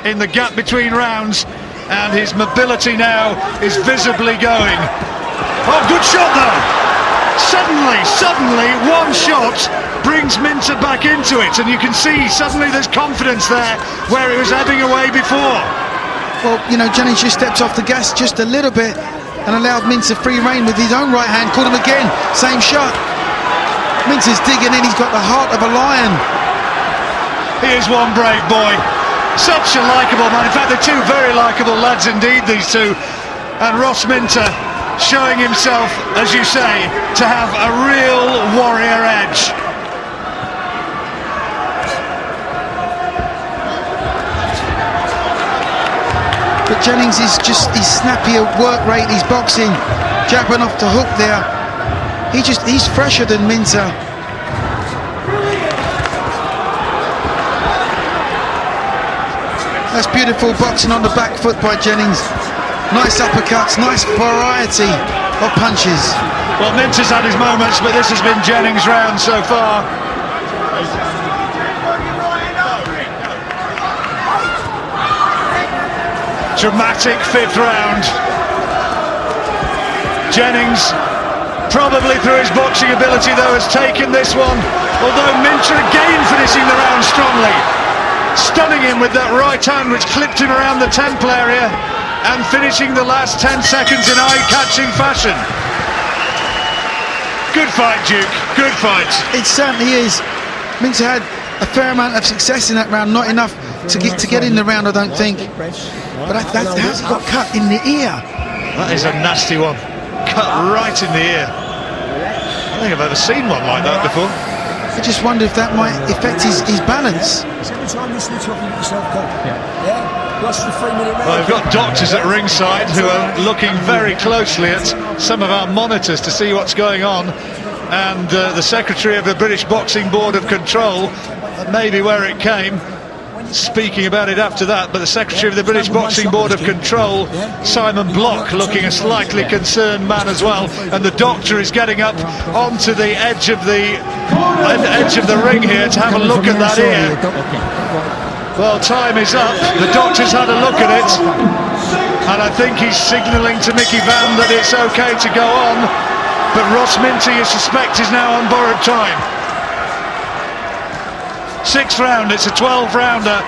in the gap between rounds, and his mobility now is visibly going. Oh, good shot though! Suddenly, one shot brings Minter back into it, and you can see suddenly there's confidence there where it was ebbing away before. Well, you know, Jennings just stepped off the gas just a little bit and allowed Minter free rein with his own right hand. Caught him again, same shot. Minter's digging in, he's got the heart of a lion. He is one brave boy. Such a likeable man. In fact, they're two very likeable lads indeed, these two. And Ross Minter showing himself, as you say, to have a real warrior edge. But Jennings is he's snappy at work rate, he's boxing, jabbing off the hook there. He's fresher than Minter. That's beautiful boxing on the back foot by Jennings. Nice uppercuts, nice variety of punches. Well, Minter's had his moments, but this has been Jennings' round so far. Dramatic fifth round. Jennings, probably through his boxing ability though, has taken this one, although Minter again finishing the round strongly, stunning him with that right hand which clipped him around the temple area and finishing the last 10 seconds in eye-catching fashion. Good fight, Duke, good fight. It certainly is. Minter had a fair amount of success in that round, not enough to get in the round, I don't think. But that's he got cut in the ear. That is a nasty one. Cut right in the ear. I don't think I've ever seen one like that before. I just wonder if that might affect his balance. Well, we've got doctors at ringside who are looking very closely at some of our monitors to see what's going on, and the Secretary of the British Boxing Board of Control, that may be where it came, speaking about it after that, but the Secretary of the British Boxing Board of Control, Simon Block, looking a slightly concerned man as well, and the doctor is getting up onto the edge of the ring here to have a look at that ear. Well, time is up. The doctor's had a look at it, and I think he's signalling to Mickey Vann that it's okay to go on, but Ross Minter, you suspect, is now on borrowed time. Sixth round, it's a 12-rounder,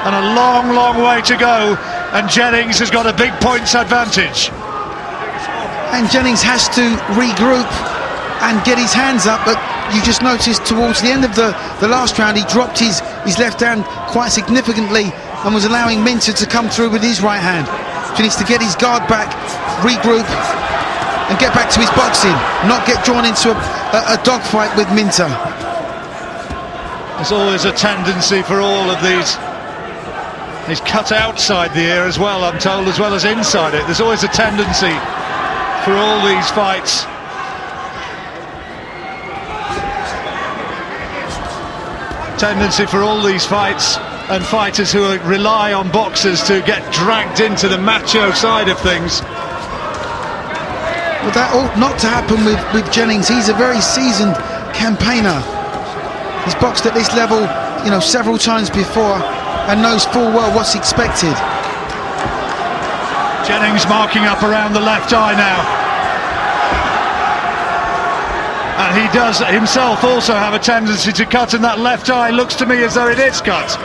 and a long way to go, and Jennings has got a big points advantage. And Jennings has to regroup and get his hands up, but you just noticed towards the end of the last round he dropped his left hand quite significantly and was allowing Minter to come through with his right hand. So he needs to get his guard back, regroup and get back to his boxing, not get drawn into a dogfight with Minter. There's always a tendency for all of these. He's cut outside the ear as well, I'm told, as well as inside it. There's always a tendency for all these fights. Tendency for all these fights and fighters who rely on boxers to get dragged into the macho side of things. Well, that ought not to happen with Jennings. He's a very seasoned campaigner. He's boxed at this level, you know, several times before and knows full well what's expected. Jennings marking up around the left eye now. And he does himself also have a tendency to cut, and that left eye looks to me as though it is cut.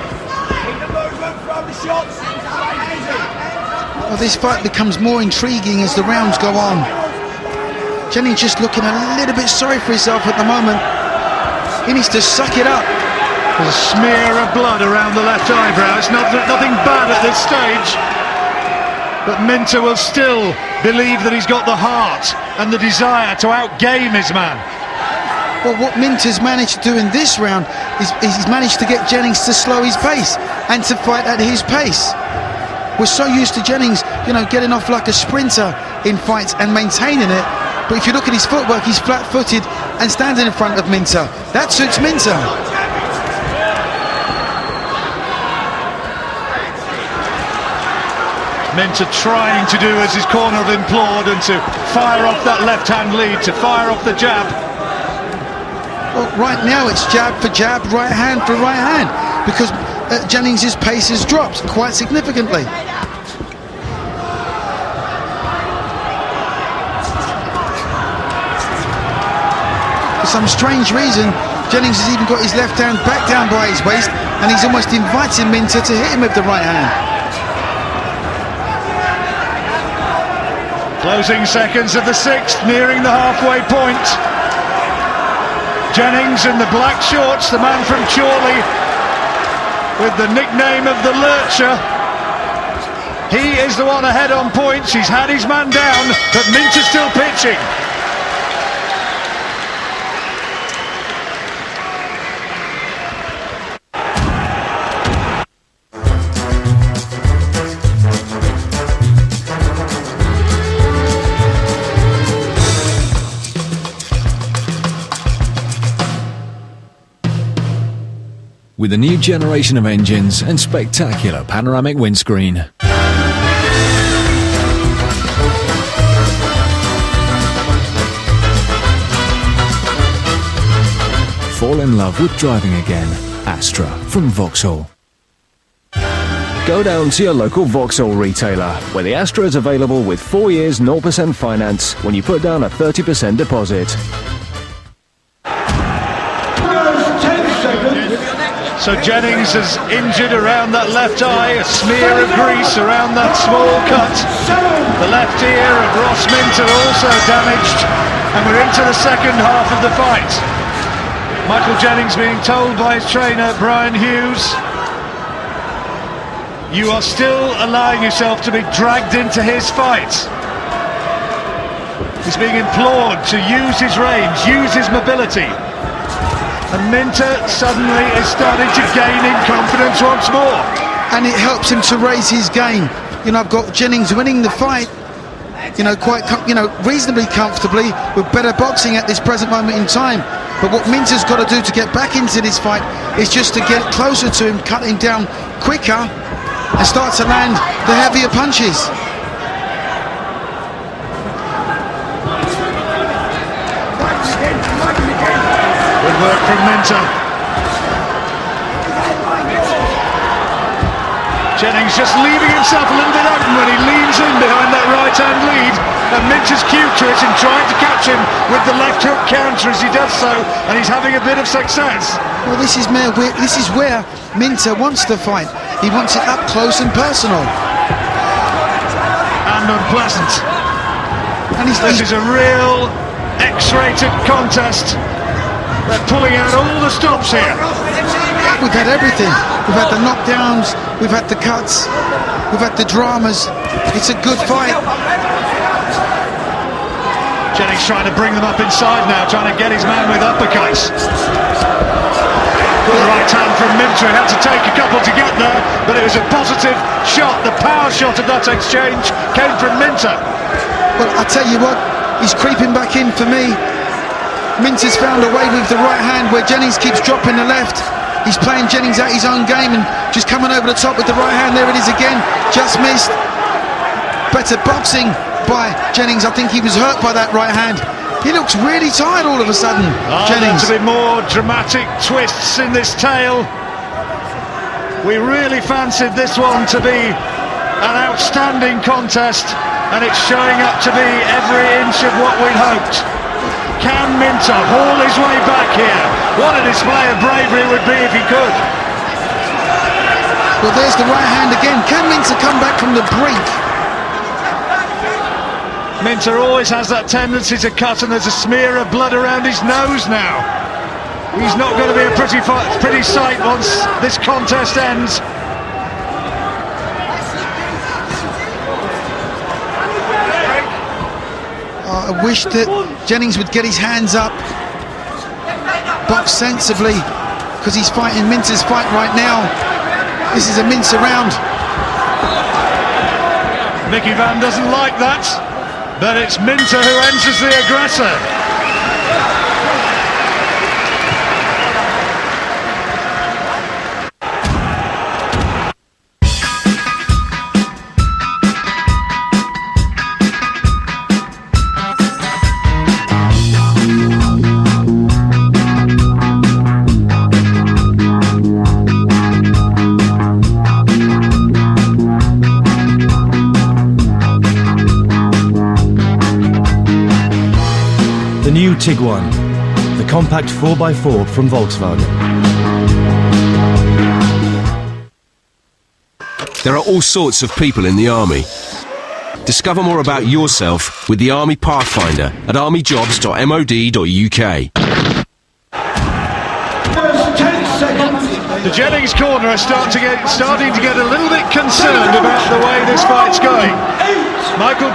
Well, this fight becomes more intriguing as the rounds go on. Jennings just looking a little bit sorry for himself at the moment. He needs to suck it up. There's a smear of blood around the left eyebrow. It's nothing bad at this stage. But Minter will still believe that he's got the heart and the desire to outgame his man. Well, what Minter's managed to do in this round is he's managed to get Jennings to slow his pace and to fight at his pace. We're so used to Jennings, you know, getting off like a sprinter in fights and maintaining it. But if you look at his footwork, he's flat-footed and standing in front of Minter. That suits Minter. Minter trying to do as his corner have implored, and to fire off that left-hand lead, to fire off the jab. Well, right now it's jab for jab, right hand for right hand, because Jennings' pace has dropped quite significantly. For some strange reason, Jennings has even got his left hand back down by his waist, and he's almost inviting Minter to hit him with the right hand. Closing seconds of the sixth, nearing the halfway point. Jennings in the black shorts, the man from Chorley, with the nickname of the Lurcher. He is the one ahead on points. He's had his man down, but Minter's still pitching. With a new generation of engines and spectacular panoramic windscreen. Fall in love with driving again. Astra from Vauxhall. Go down to your local Vauxhall retailer, where the Astra is available with 4 years 0% finance when you put down a 30% deposit. So Jennings is injured around that left eye, a smear of grease around that small cut. The left ear of Ross Minter also damaged, and we're into the second half of the fight. Michael Jennings being told by his trainer, Brian Hughes, you are still allowing yourself to be dragged into his fight. He's being implored to use his range, use his mobility. And Minter suddenly is starting to gain in confidence once more. And it helps him to raise his game. You know, I've got Jennings winning the fight, reasonably comfortably, with better boxing at this present moment in time. But what Minter's got to do to get back into this fight is just to get closer to him, cut him down quicker, and start to land the heavier punches. Good work from Minter. Jennings just leaving himself a little bit open when he leans in behind that right-hand lead, and Minter's cute to it and trying to catch him with the left hook counter as he does so, and he's having a bit of success. Well, this is where Minter wants to fight. He wants it up close and personal. And unpleasant. And this is a real X-rated contest. They're pulling out all the stops here. We've had everything. We've had the knockdowns, we've had the cuts, we've had the dramas. It's a good fight. Jennings trying to bring them up inside now, trying to get his man with uppercuts. Good right hand from Minter. He had to take a couple to get there, but it was a positive shot. The power shot of that exchange came from Minter. Well, I tell you what, he's creeping back in for me. Minter's found a way with the right hand where Jennings keeps dropping the left. He's playing Jennings out his own game and just coming over the top with the right hand. There it is again, just missed. Better boxing by Jennings. I think he was hurt by that right hand. He looks really tired all of a sudden, Jennings. To be more dramatic twists in this tale. We really fancied this one to be an outstanding contest, and it's showing up to be every inch of what we'd hoped. Can Minter haul his way back here? What a display of bravery it would be if he could. Well, there's the right hand again. Can Minter come back from the brink? Minter always has that tendency to cut, and there's a smear of blood around his nose now. He's not going to be a pretty sight once this contest ends. I wish that Jennings would get his hands up, box sensibly, because he's fighting Minter's fight right now. This is a Minter round. Mickey Van doesn't like that, but it's Minter who enters the aggressor. new Tiguan, the compact 4x4 from Volkswagen. There are all sorts of people in the Army. Discover more about yourself with the Army Pathfinder at armyjobs.mod.uk. The Jennings corner are starting to get a little bit concerned about the way this fight's going. Michael